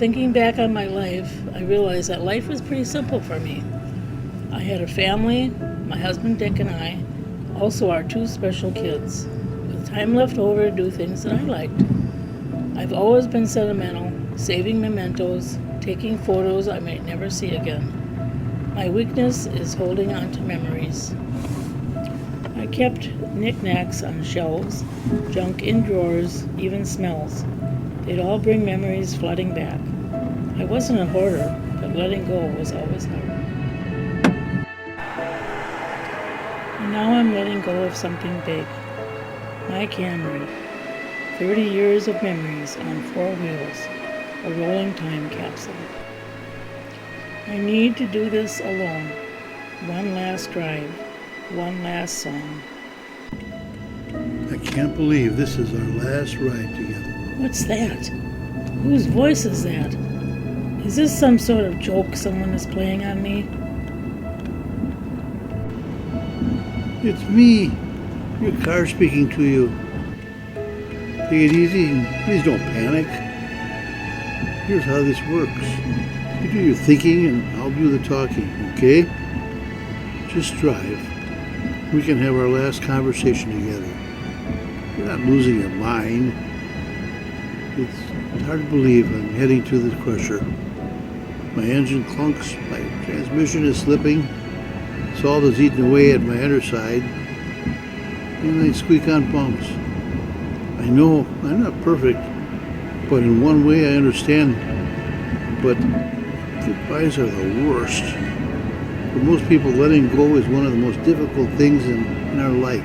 Thinking back on my life, I realized that life was pretty simple for me. I had a family, my husband Dick and I, also our two special kids, with time left over to do things that I liked. I've always been sentimental, saving mementos, taking photos I might never see again. My weakness is holding on to memories. I kept knickknacks on shelves, junk in drawers, even smells. They'd all bring memories flooding back. I wasn't a hoarder, but letting go was always hard. And now I'm letting go of something big. My Camry. 30 years of memories on 4 wheels. A rolling time capsule. I need to do this alone. One last drive. One last song. I can't believe this is our last ride together. What's that? Whose voice is that? Is this some sort of joke someone is playing on me? It's me, your car speaking to you. Take it easy and please don't panic. Here's how this works. You do your thinking and I'll do the talking, okay? Just drive. We can have our last conversation together. You're not losing your mind. It's hard to believe I'm heading to the crusher. My engine clunks, my transmission is slipping, salt is eating away at my underside, and I squeak on bumps. I know I'm not perfect, but in one way I understand. But goodbyes are the worst. For most people, letting go is one of the most difficult things in our life,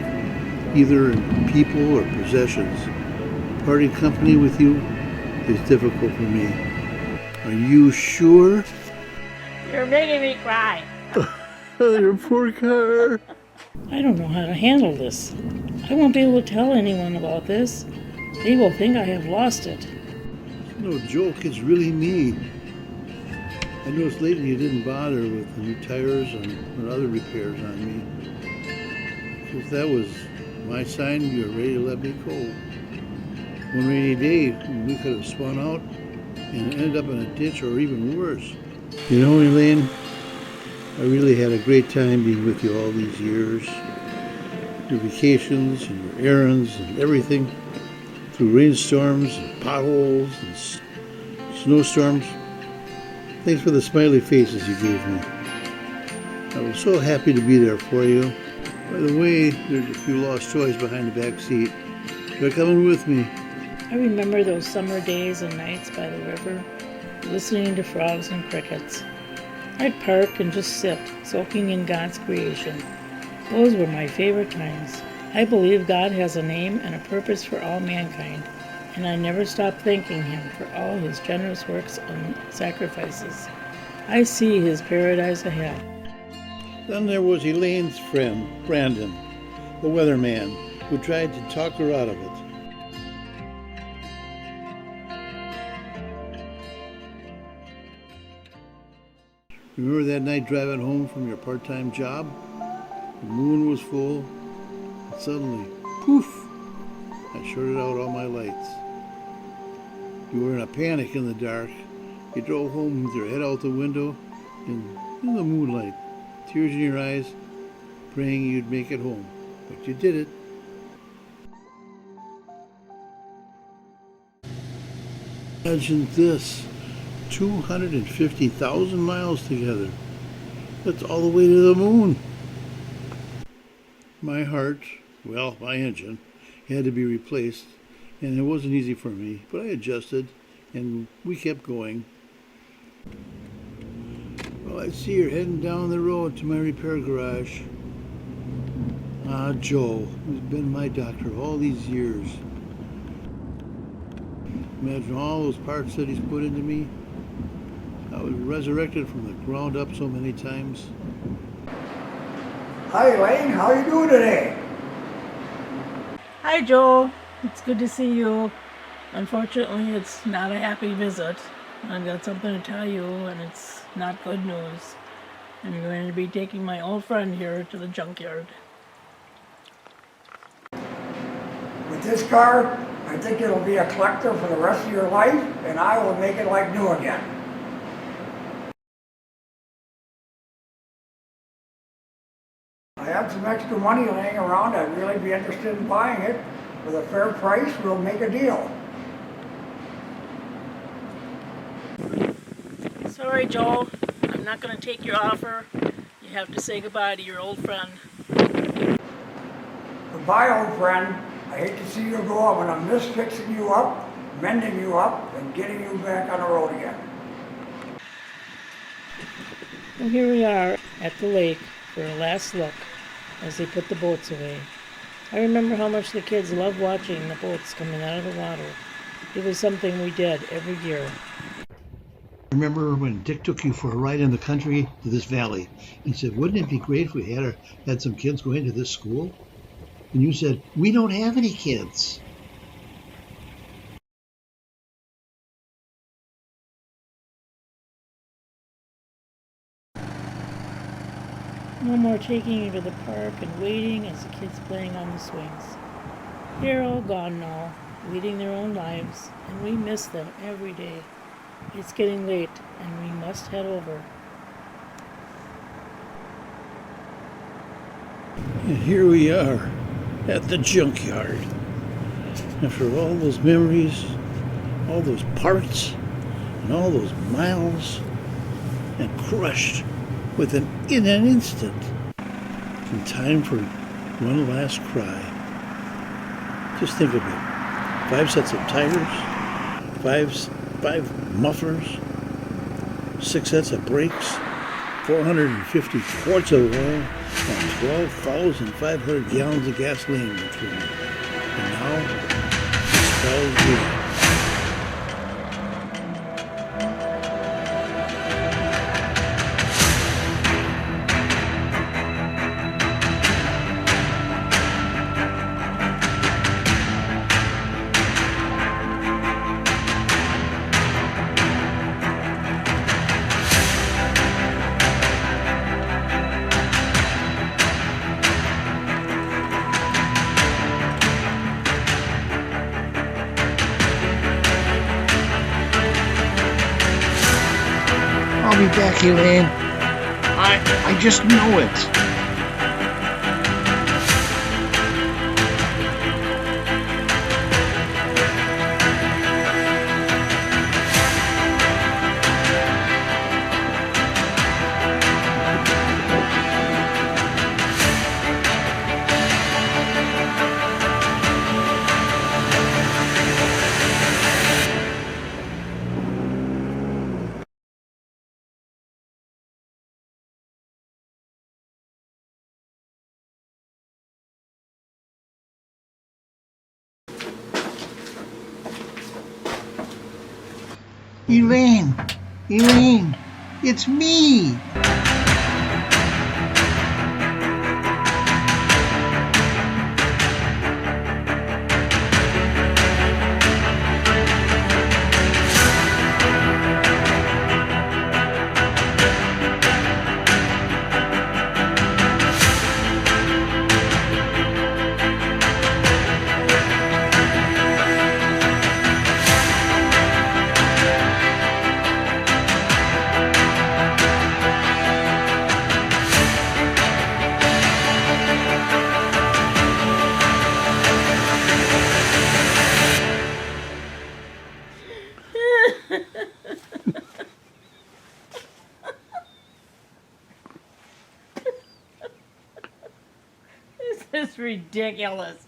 either in people or possessions. Parting company with you is difficult for me. Are you sure? You're making me cry. Your poor car. I don't know how to handle this. I won't be able to tell anyone about this. They will think I have lost it. It's no joke, it's really me. I noticed lately you didn't bother with the new tires or other repairs on me. If that was my sign, you were ready to let me go. One rainy day, we could have spun out and ended up in a ditch or even worse. You know, Elaine, I really had a great time being with you all these years. Your vacations and your errands and everything. Through rainstorms and potholes and snowstorms. Thanks for the smiley faces you gave me. I was so happy to be there for you. By the way, there's a few lost toys behind the back seat. They're coming with me. I remember those summer days and nights by the river, listening to frogs and crickets. I'd park and just sit, soaking in God's creation. Those were my favorite times. I believe God has a name and a purpose for all mankind, and I never stop thanking Him for all His generous works and sacrifices. I see His paradise ahead. Then there was Elaine's friend, Brandon, the weatherman, who tried to talk her out of it. Remember that night driving home from your part-time job? The moon was full, and suddenly, poof, I shorted out all my lights. You were in a panic in the dark. You drove home with your head out the window in the moonlight, tears in your eyes, praying you'd make it home. But you did it. Imagine this, 250,000 miles together. That's all the way to the moon. My heart, well, my engine, had to be replaced, and it wasn't easy for me, but I adjusted, and we kept going. Well, I see you're heading down the road to my repair garage. Ah, Joe, who's been my doctor all these years. Imagine all those parts that he's put into me. I was resurrected from the ground up so many times. Hi Elaine, how you doing today? Hi Joe, it's good to see you. Unfortunately, it's not a happy visit. I've got something to tell you, and it's not good news. I'm going to be taking my old friend here to the junkyard. With this car, I think it'll be a collector for the rest of your life, and I will make it like new again. I have some extra money laying around. I'd really be interested in buying it. With a fair price, we'll make a deal. Sorry, Joel. I'm not going to take your offer. You have to say goodbye to your old friend. Goodbye, old friend. I hate to see you go. I'm gonna miss fixing you up, mending you up, and getting you back on the road again. And here we are at the lake for a last look as they put the boats away. I remember how much the kids loved watching the boats coming out of the water. It was something we did every year. Remember when Dick took you for a ride in the country to this valley and said, wouldn't it be great if we had some kids going to this school? And you said, we don't have any kids. No more taking you to the park and waiting as the kids playing on the swings. They're all gone now, leading their own lives, and we miss them every day. It's getting late, and we must head over. And here we are at the junkyard. After all those memories, all those parts, and all those miles, and crushed in an instant. And time for one last cry. Just think of it. 5 sets of tires, five mufflers, 6 sets of brakes, 450 quarts of oil, and 12,500 gallons of gasoline between them. And now, it's spelled here. I'll be back, Elaine. I just know it. Elaine! Elaine! It's me! This is ridiculous.